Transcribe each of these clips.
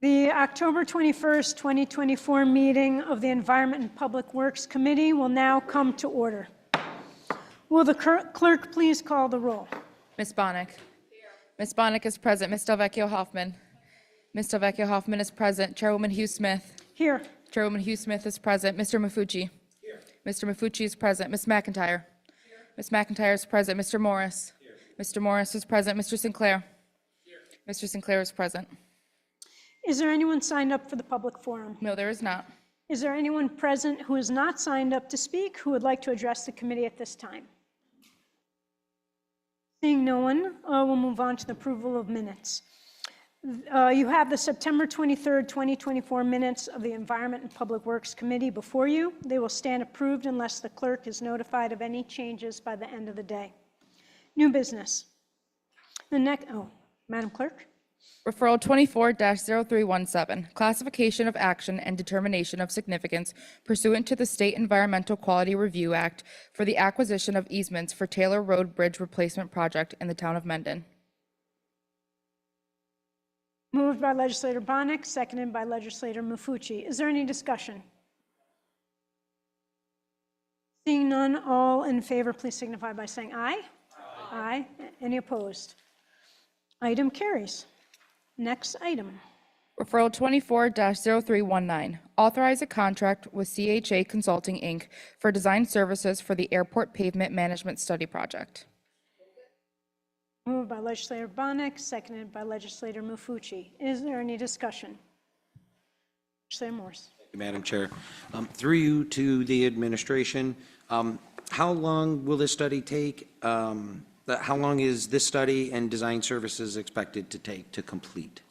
The October 21st, 2024 meeting of the Environment and Public Works Committee will now come to order. Will the clerk please call the roll? Ms. Bonnick. Ms. Bonnick is present. Ms. Delvecchio Hoffman. Ms. Delvecchio Hoffman is present. Chairwoman Hugh Smith. Here. Chairwoman Hugh Smith is present. Mr. Mafucci. Here. Mr. Mafucci is present. Ms. McIntyre. Here. Ms. McIntyre is present. Mr. Morris. Here. Mr. Morris is present. Mr. Sinclair. Here. Mr. Sinclair is present. Is there anyone signed up for the public forum? No, there is not. Is there anyone present who is not signed up to speak who would like to address the committee at this time? Seeing no one, we'll move on to the approval of minutes. You have the September 23rd, 2024 minutes of the Environment and Public Works Committee before you. They will stand approved unless the clerk is notified of any changes by the end of the day. New business. Madam Clerk. Referral 24-0317, classification of action and determination of significance pursuant to the State Environmental Quality Review Act for the acquisition of easements for Taylor Road Bridge Replacement Project in the town of Mendon. Moved by Legislator Bonnick, seconded by Legislator Mafucci. Is there any discussion? Seeing none, all in favor, please signify by saying aye. Aye. Aye. Any opposed? Item carries. Next item. Referral 24-0319, authorize a contract with CHA Consulting, Inc. for design services for the Airport Pavement Management Study Project. Moved by Legislator Bonnick, seconded by Legislator Mafucci. Is there any discussion? Legislator Morse. Thank you, Madam Chair. Through you to the administration, how long will this study take? How long is this study and design services expected to take to complete?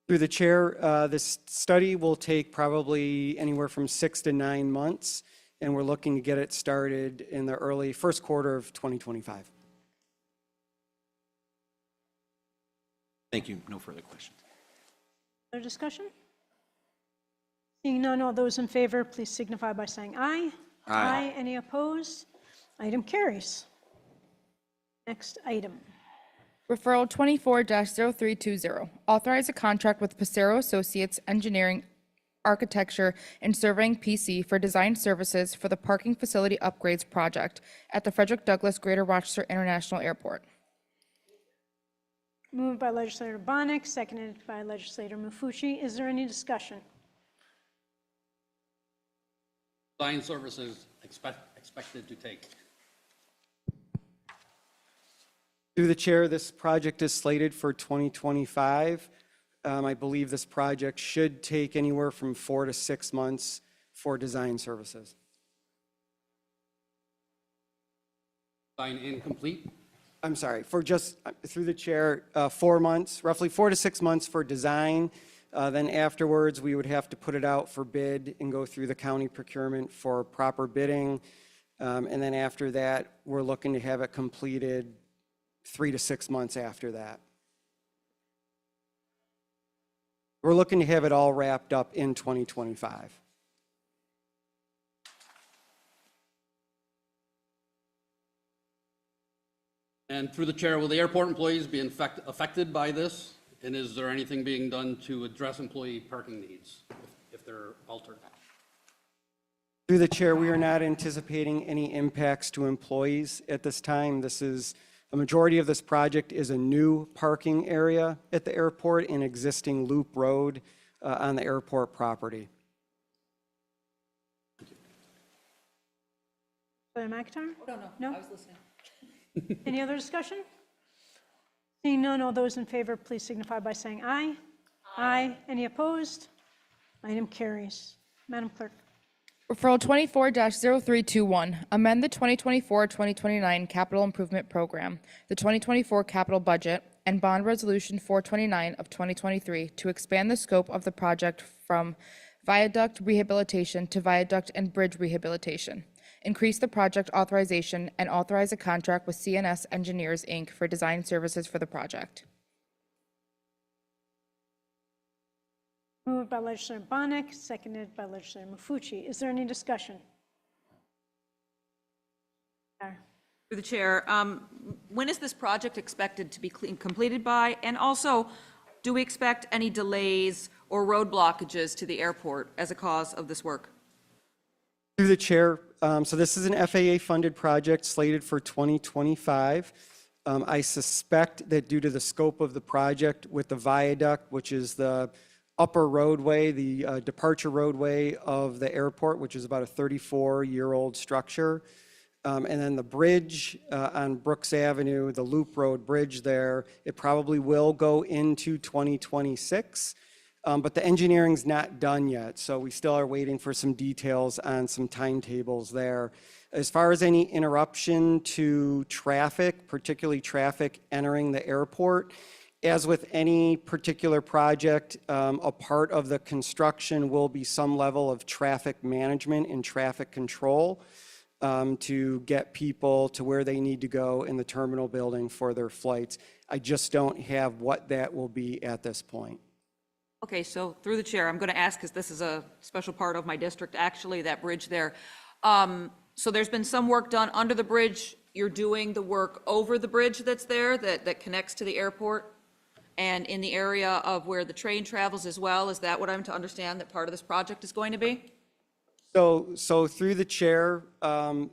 Through the chair, this study will take probably anywhere from 6 to 9 months, and we're looking to get it started in the early first quarter of 2025. Thank you. No further questions. Other discussion? Seeing none, all those in favor, please signify by saying aye. Aye. Any opposed? Item carries. Next item. Referral 24-0320, authorize a contract with Passero Associates Engineering, Architecture, and Surveying PC for design services for the parking facility upgrades project at the Frederick Douglass Greater Rochester International Airport. Moved by Legislator Bonnick, seconded by Legislator Mafucci. Is there any discussion? Design services expected to take. Through the chair, this project is slated for 2025. I believe this project should take anywhere from 4 to 6 months for design services. Design incomplete. I'm sorry, for just, through the chair, 4 months, roughly 4 to 6 months for design. Then afterwards, we would have to put it out for bid and go through the county procurement for proper bidding. And then after that, we're looking to have it completed 3 to 6 months after that. We're looking to have it all wrapped up in 2025. And through the chair, will the airport employees be affected by this? And is there anything being done to address employee parking needs if they're altered? Through the chair, we are not anticipating any impacts to employees at this time. A majority of this project is a new parking area at the airport and existing loop road on the airport property. Senator McIntyre? Oh, no, I was listening. Any other discussion? Seeing none, all those in favor, please signify by saying aye. Aye. Any opposed? Item carries. Madam Clerk. Referral 24-0321, amend the 2024-2029 capital improvement program, the 2024 capital budget, and bond resolution 429 of 2023 to expand the scope of the project from viaduct rehabilitation to viaduct and bridge rehabilitation, increase the project authorization, and authorize a contract with CNS Engineers, Inc. for design services for the project. Moved by Legislator Bonnick, seconded by Legislator Mafucci. Is there any discussion? Through the chair, when is this project expected to be completed by? And also, do we expect any delays or road blockages to the airport as a cause of this work? Through the chair, so this is an FAA-funded project slated for 2025. I suspect that due to the scope of the project with the viaduct, which is the upper roadway, the departure roadway of the airport, which is about a 34-year-old structure, and then the bridge on Brooks Avenue, the Loop Road Bridge there, it probably will go into 2026. But the engineering's not done yet, so we still are waiting for some details on some timetables there. As far as any interruption to traffic, particularly traffic entering the airport, as with any particular project, a part of the construction will be some level of traffic management and traffic control to get people to where they need to go in the terminal building for their flights. I just don't have what that will be at this point. Okay, so through the chair, I'm going to ask, because this is a special part of my district, actually, that bridge there. So there's been some work done under the bridge. You're doing the work over the bridge that's there, that connects to the airport, and in the area of where the train travels as well. Is that what I'm to understand that part of this project is going to be? So through the chair,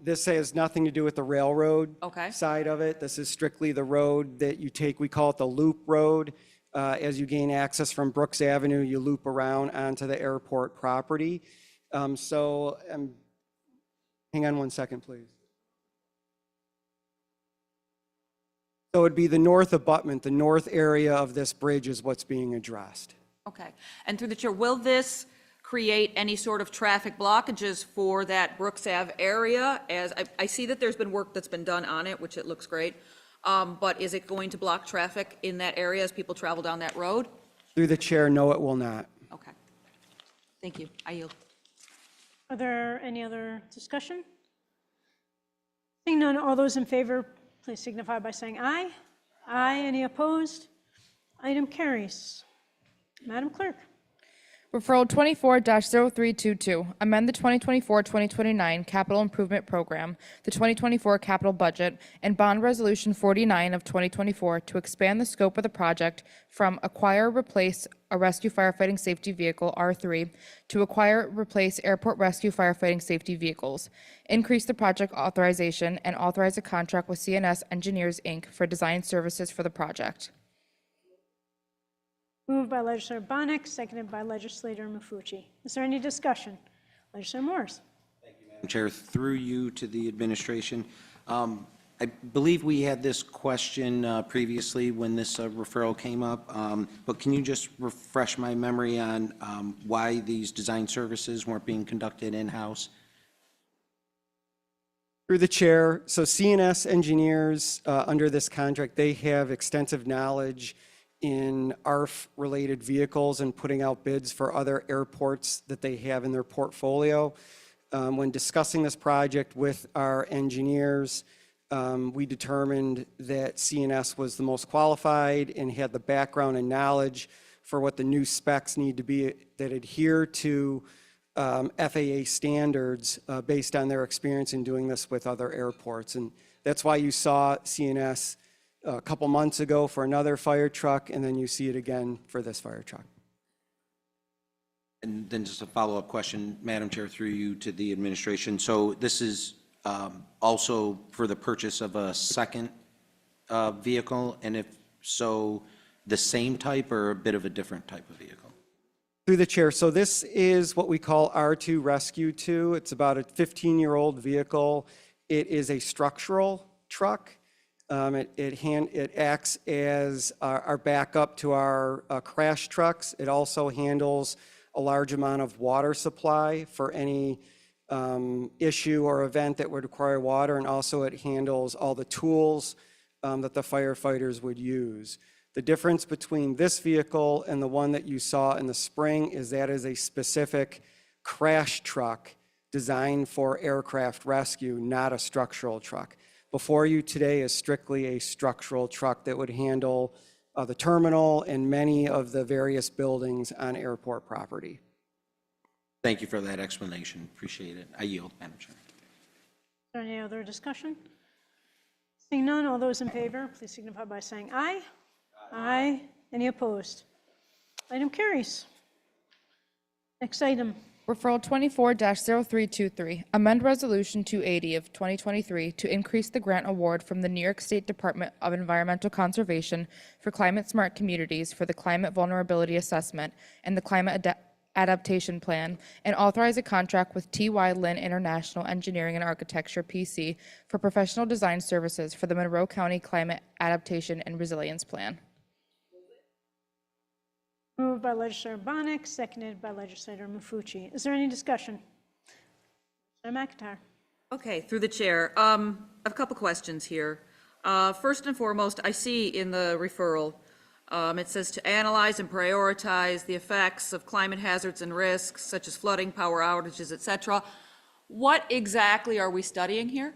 this has nothing to do with the railroad Okay. side of it. This is strictly the road that you take, we call it the Loop Road. As you gain access from Brooks Avenue, you loop around onto the airport property. Hang on one second, please. So it'd be the north abutment, the north area of this bridge is what's being addressed. Okay. And through the chair, will this create any sort of traffic blockages for that Brooks Ave area? As I see that there's been work that's been done on it, which it looks great. But is it going to block traffic in that area as people travel down that road? Through the chair, no, it will not. Okay. Thank you. I yield. Are there any other discussion? Seeing none, all those in favor, please signify by saying aye. Aye. Any opposed? Item carries. Madam Clerk. Referral 24-0322, amend the 2024-2029 capital improvement program, the 2024 capital budget, and bond resolution 49 of 2024 to expand the scope of the project from acquire, replace a rescue firefighting safety vehicle, R3, to acquire, replace airport rescue firefighting safety vehicles, increase the project authorization, and authorize a contract with CNS Engineers, Inc. for design services for the project. Moved by Legislator Bonnet, seconded by Legislator Mafucci. Is there any discussion? Legislator Morris. Madam Chair, through you to the administration. I believe we had this question previously when this referral came up, but can you just refresh my memory on why these design services weren't being conducted in-house? Through the chair, so CNS Engineers, under this contract, they have extensive knowledge in ARF-related vehicles and putting out bids for other airports that they have in their portfolio. When discussing this project with our engineers, we determined that CNS was the most qualified and had the background and knowledge for what the new specs need to be that adhere to FAA standards based on their experience in doing this with other airports. And that's why you saw CNS a couple months ago for another fire truck, and then you see it again for this fire truck. And then just a follow-up question, Madam Chair, through you to the administration. So this is also for the purchase of a second vehicle, and if so, the same type or a bit of a different type of vehicle? Through the chair, so this is what we call R2 Rescue 2. It's about a 15-year-old vehicle. It is a structural truck. It acts as our backup to our crash trucks. It also handles a large amount of water supply for any issue or event that would require water, and also it handles all the tools that the firefighters would use. The difference between this vehicle and the one that you saw in the spring is that is a specific crash truck designed for aircraft rescue, not a structural truck. Before you today is strictly a structural truck that would handle the terminal and many of the various buildings on airport property. Thank you for that explanation. Appreciate it. I yield, Madam Chair. Is there any other discussion? Seeing none, all those in favor, please signify by saying aye. Aye. Any opposed? Item carries. Next item. Referral 24-0323, amend Resolution 280 of 2023 to increase the grant award from the New York State Department of Environmental Conservation for climate-smart communities for the Climate Vulnerability Assessment and the Climate Adaptation Plan, and authorize a contract with T.Y. Lin International Engineering and Architecture, PC, for professional design services for the Monroe County Climate Adaptation and Resilience Plan. Moved by legislator Bonnet, seconded by legislator Mafucci. Is there any discussion? Senator McIntyre. Okay, through the chair. I have a couple questions here. First and foremost, I see in the referral, it says to analyze and prioritize the effects of climate hazards and risks such as flooding, power outages, et cetera. What exactly are we studying here?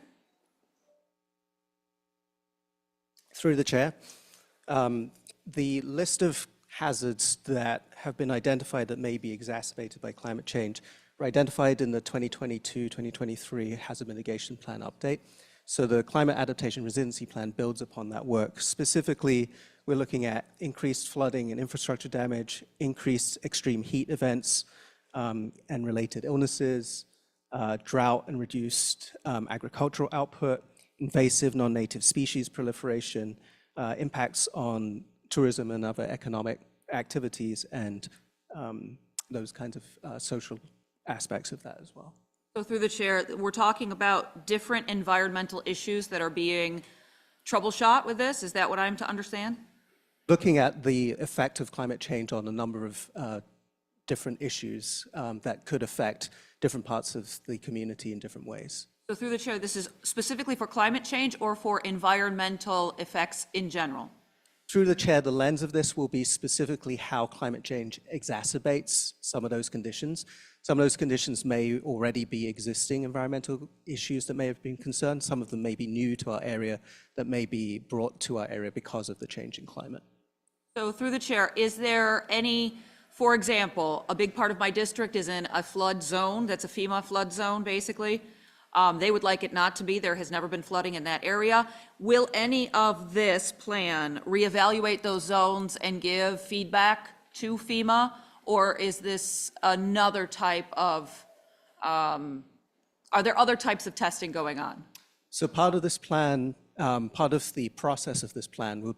Through the chair, the list of hazards that have been identified that may be exacerbated by climate change were identified in the 2022-2023 Hazard Mitigation Plan update. So the Climate Adaptation Resiliency Plan builds upon that work. Specifically, we're looking at increased flooding and infrastructure damage, increased extreme heat events and related illnesses, drought and reduced agricultural output, invasive non-native species proliferation, impacts on tourism and other economic activities, and those kinds of social aspects of that as well. So through the chair, we're talking about different environmental issues that are being troubleshot with this? Is that what I'm to understand? Looking at the effect of climate change on a number of different issues that could affect different parts of the community in different ways. So through the chair, this is specifically for climate change or for environmental effects in general? Through the chair, the lens of this will be specifically how climate change exacerbates some of those conditions. Some of those conditions may already be existing environmental issues that may have been concerned. Some of them may be new to our area that may be brought to our area because of the change in climate. So through the chair, is there any, for example, a big part of my district is in a flood zone, that's a FEMA flood zone, basically. They would like it not to be. There has never been flooding in that area. Will any of this plan reevaluate those zones and give feedback to FEMA? Or is this another type of, are there other types of testing going on? So part of this plan, part of the process of this plan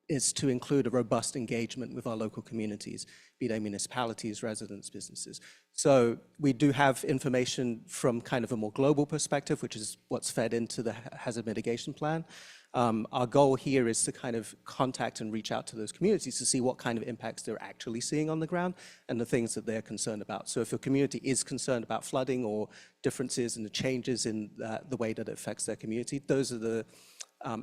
is to include a robust engagement with our local communities, be they municipalities, residents, businesses. So we do have information from kind of a more global perspective, which is what's fed into the hazard mitigation plan. Our goal here is to kind of contact and reach out to those communities to see what kind of impacts they're actually seeing on the ground and the things that they're concerned about. So if a community is concerned about flooding or differences in the changes in the way that it affects their community, those are the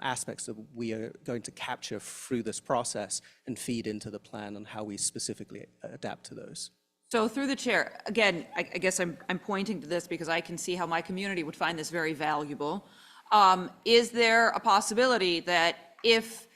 aspects that we are going to capture through this process and feed into the plan on how we specifically adapt to those. So through the chair, again, I guess I'm pointing to this because I can see how my community would find this very valuable. Is there a possibility that if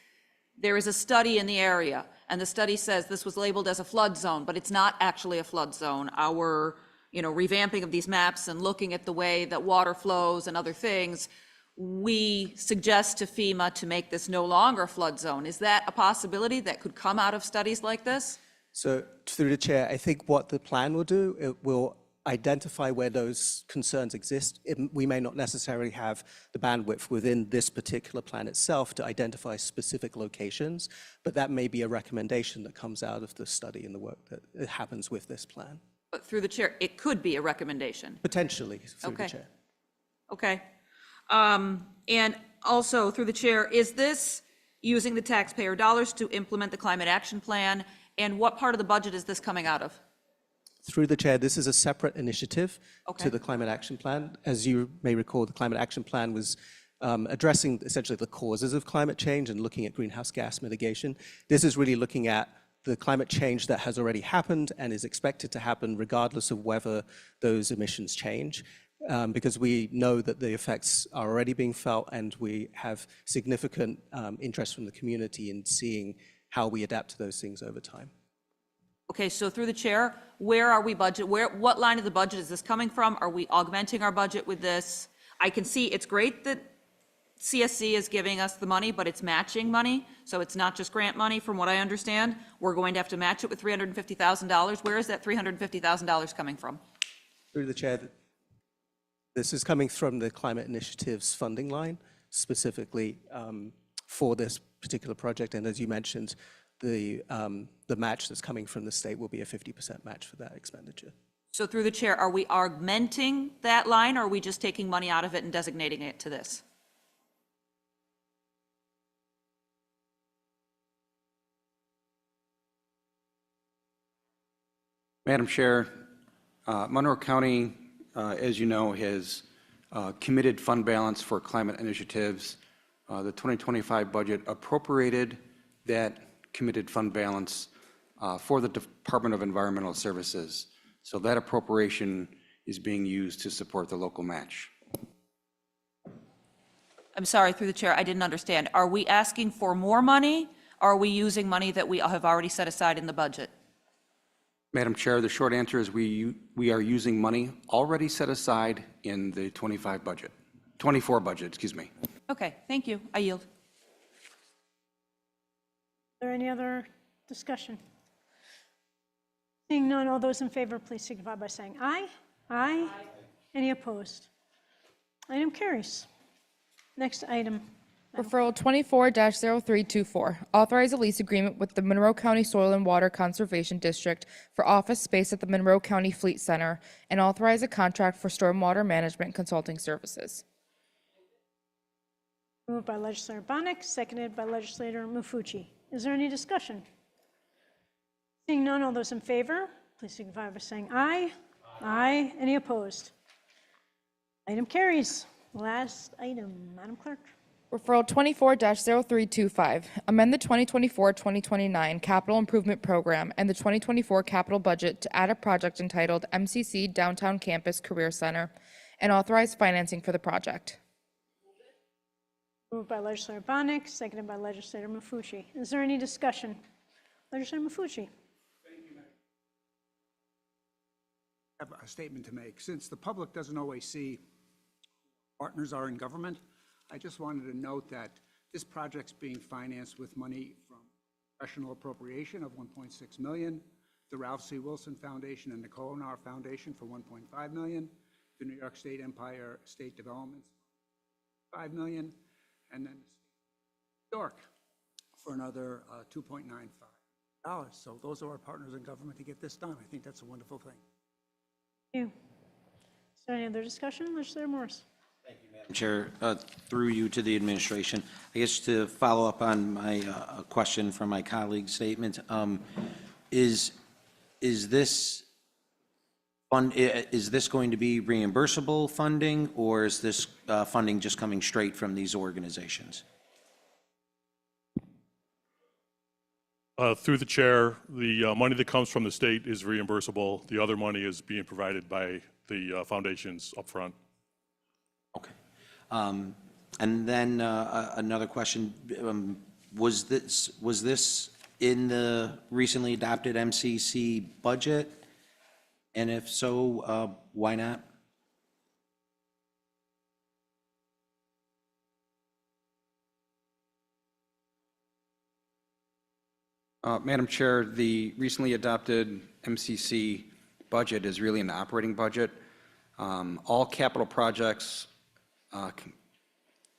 there is a study in the area and the study says this was labeled as a flood zone, but it's not actually a flood zone, our revamping of these maps and looking at the way that water flows and other things, we suggest to FEMA to make this no longer a flood zone. Is that a possibility that could come out of studies like this? So through the chair, I think what the plan will do, it will identify where those concerns exist. We may not necessarily have the bandwidth within this particular plan itself to identify specific locations, but that may be a recommendation that comes out of the study and the work that happens with this plan. But through the chair, it could be a recommendation. Potentially, through the Okay. chair. Okay. And also through the chair, is this using the taxpayer dollars to implement the climate action plan? And what part of the budget is this coming out of? Through the chair, this is a separate initiative Okay. to the Climate Action Plan. As you may recall, the Climate Action Plan was addressing essentially the causes of climate change and looking at greenhouse gas mitigation. This is really looking at the climate change that has already happened and is expected to happen regardless of whether those emissions change. Because we know that the effects are already being felt and we have significant interest from the community in seeing how we adapt to those things over time. Okay, so through the chair, where are we what line of the budget is this coming from? Are we augmenting our budget with this? I can see it's great that CSC is giving us the money, but it's matching money, so it's not just grant money, from what I understand. We're going to have to match it with $350,000. Where is that $350,000 coming from? Through the chair, this is coming from the Climate Initiatives funding line, specifically for this particular project. And as you mentioned, the match that's coming from the state will be a 50% match for that expenditure. So through the chair, are we augmenting that line, or are we just taking money out of it and designating it to this? Madam Chair, Monroe County, as you know, has committed fund balance for climate initiatives. The 2025 budget appropriated that committed fund balance for the Department of Environmental Services. So that appropriation is being used to support the local match. I'm sorry, through the chair, I didn't understand. Are we asking for more money, or are we using money that we have already set aside in the budget? Madam Chair, the short answer is we are using money already set aside in the 24 budget, excuse me. Okay, thank you. I yield. Is there any other discussion? Seeing none, all those in favor, please signify by saying aye. Aye. Any opposed? Item carries. Next item. Referral 24-0324, authorize a lease agreement with the Monroe County Soil and Water Conservation District for office space at the Monroe County Fleet Center, and authorize a contract for stormwater management consulting services. Moved by legislator Bonnet, seconded by legislator Mafucci. Is there any discussion? Seeing none, all those in favor, please signify by saying aye. Aye. Any opposed? Item carries. Last item, Madam Clerk. Referral 24-0325, amend the 2024-2029 capital improvement program and the 2024 capital budget to add a project entitled MCC Downtown Campus Career Center, and authorize financing for the project. Moved by legislator Bonnet, seconded by legislator Mafucci. Is there any discussion? Legislator Mafucci. I have a statement to make. Since the public doesn't always see partners are in government, I just wanted to note that this project's being financed with money from congressional appropriation of $1.6 million, the Ralph C. Wilson Foundation and the Kohler Foundation for $1.5 million, the New York State Empire State Development, $5 million, and then New York for another $2.95. So those are our partners in government to get this done. I think that's a wonderful thing. Thank you. Is there any other discussion? Legislator Morris. Madam Chair, through you to the administration, I guess to follow up on my question from my colleague's statement, is this going to be reimbursable funding, or is this funding just coming straight from these organizations? Through the chair, the money that comes from the state is reimbursable. The other money is being provided by the foundations up front. Okay. And then another question, was this in the recently adopted MCC budget? And if so, why not? Madam Chair, the recently adopted MCC budget is really an operating budget. All capital projects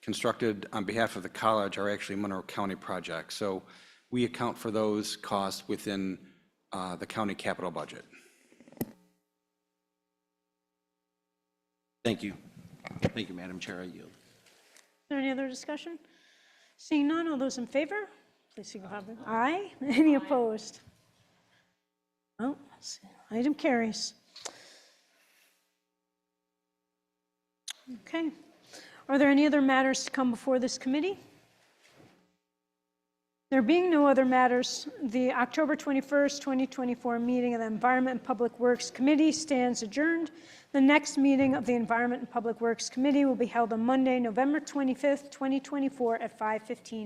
constructed on behalf of the college are actually Monroe County projects. So we account for those costs within the county capital budget. Thank you. Thank you, Madam Chair. I yield. Is there any other discussion? Seeing none, all those in favor, please signify by aye. Any opposed? Oh, item carries. Okay. Are there any other matters to come before this committee? There being no other matters, the October 21st, 2024 meeting of the Environment and Public Works Committee stands adjourned. The next meeting of the Environment and Public Works Committee will be held on Monday, November 25th, 2024 at 5:15.